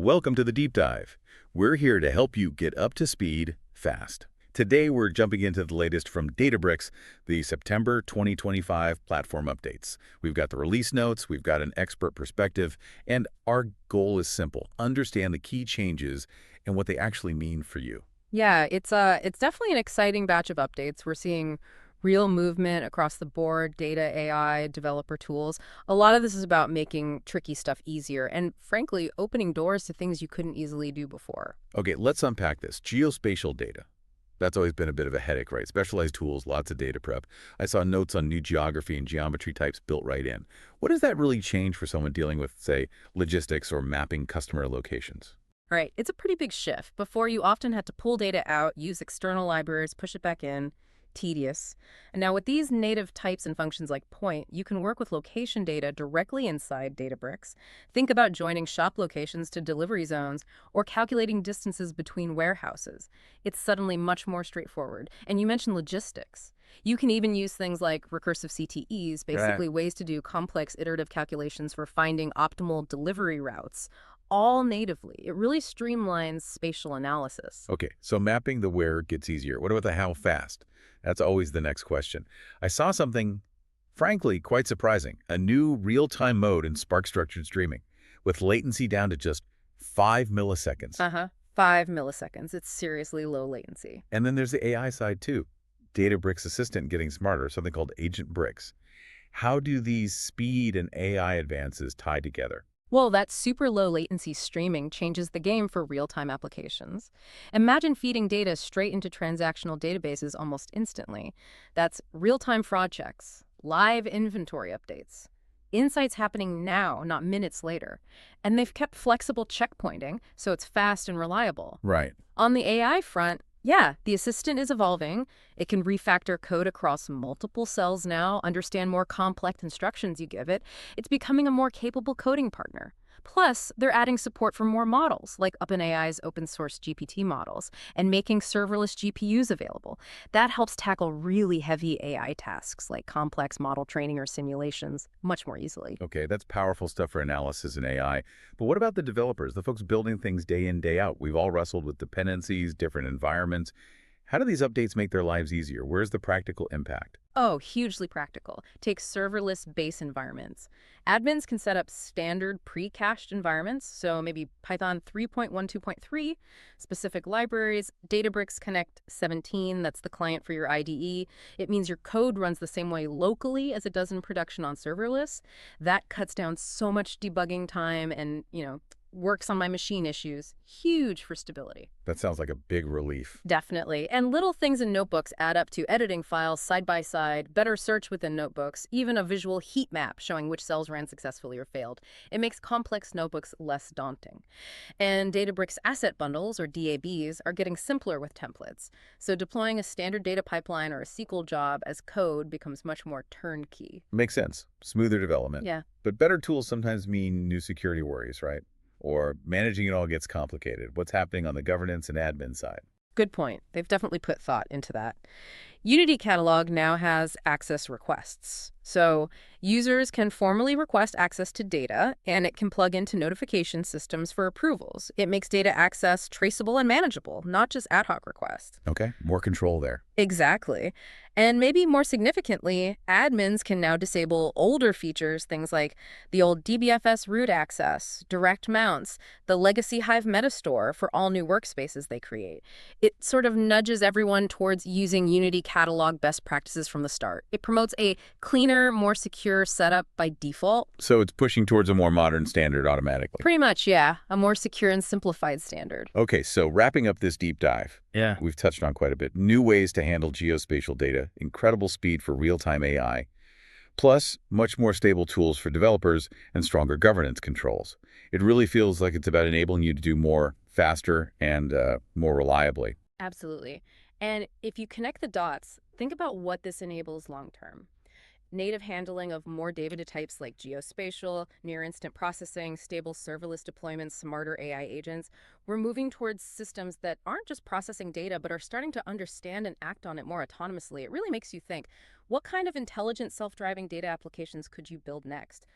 Welcome to the Deep Dive. We're here to help you get up to speed fast. Today, we're jumping into the latest from Databricks, the September 2025 platform updates. We've got the release notes, we've got an expert perspective, and our goal is simple: understand the key changes and what they actually mean for you. Yeah, it's definitely an exciting batch of updates. We're seeing real movement across the board, data, AI, developer tools. A lot of this is about making tricky stuff easier and, frankly, opening doors to things you couldn't easily do before. Okay, let's unpack this. Geospatial data. That's always been a bit of a headache, right? Specialized tools, lots of data prep. I saw notes on new geography and geometry types built right in. What does that really change for someone dealing with, say, logistics or mapping customer locations? Right, it's a pretty big shift. Before, you often had to pull data out, use external libraries, push it back in. Tedious. And now with these native types and functions like point, you can work with location data directly inside Databricks. Think about joining shop locations to delivery zones or calculating distances between warehouses. It's suddenly much more straightforward. And you mentioned logistics. You can even use things like recursive CTEs, Right. basically ways to do complex iterative calculations for finding optimal delivery routes, all natively. It really streamlines spatial analysis. Okay, so mapping the where gets easier. What about the how fast? That's always the next question. I saw something, frankly, quite surprising. A new real-time mode in Spark Structured Streaming, with latency down to just 5 milliseconds. Uh-huh. 5 milliseconds. It's seriously low latency. And then there's the AI side too. Databricks Assistant getting smarter, something called Agent Bricks. How do these speed and AI advances tie together? Well, that super low latency streaming changes the game for real-time applications. Imagine feeding data straight into transactional databases almost instantly. That's real-time fraud checks, live inventory updates, insights happening now, not minutes later. And they've kept flexible checkpointing, so it's fast and reliable. Right. On the AI front, yeah, the assistant is evolving. It can refactor code across multiple cells now, understand more complex instructions you give it. It's becoming a more capable coding partner. Plus, they're adding support for more models, like OpenAI's open source GPT models, and making serverless GPUs available. That helps tackle really heavy AI tasks, like complex model training or simulations, much more easily. Okay, that's powerful stuff for analysis and AI. But what about the developers, the folks building things day in, day out? We've all wrestled with dependencies, different environments. How do these updates make their lives easier? Where's the practical impact? Oh, hugely practical. Take serverless base environments. Admins can set up standard pre-cached environments, so maybe Python 3.12.3, specific libraries, Databricks Connect 17, that's the client for your IDE. It means your code runs the same way locally as it does in production on serverless. That cuts down so much debugging time and, works on my machine issues. Huge for stability. That sounds like a big relief. Definitely. And little things in notebooks add up to editing files side by side, better search within notebooks, even a visual heat map showing which cells ran successfully or failed. It makes complex notebooks less daunting. And Databricks asset bundles, or DABs, are getting simpler with templates. So deploying a standard data pipeline or a SQL job as code becomes much more turnkey. Makes sense. Smoother development. Yeah. But better tools sometimes mean new security worries, right? Or managing it all gets complicated. What's happening on the governance and admin side? Good point. They've definitely put thought into that. Unity Catalog now has access requests. So users can formally request access to data, and it can plug into notification systems for approvals. It makes data access traceable and manageable, not just ad hoc requests. Okay, more control there. Exactly. And maybe more significantly, admins can now disable older features, things like the old DBFS root access, direct mounts, the legacy Hive Metastore for all new workspaces they create. It sort of nudges everyone towards using Unity Catalog best practices from the start. It promotes a cleaner, more secure setup by default. So it's pushing towards a more modern standard automatically. Pretty much, yeah. A more secure and simplified standard. Okay, so wrapping up this deep dive, Yeah. we've touched on quite a bit. New ways to handle geospatial data, incredible speed for real-time AI, plus much more stable tools for developers and stronger governance controls. It really feels like it's about enabling you to do more faster and more reliably. Absolutely. And if you connect the dots, think about what this enables long term. Native handling of more data types like geospatial, near-instant processing, stable serverless deployments, smarter AI agents. We're moving towards systems that aren't just processing data, but are starting to understand and act on it more autonomously. It really makes you think, what kind of intelligent self-driving data applications could you build next?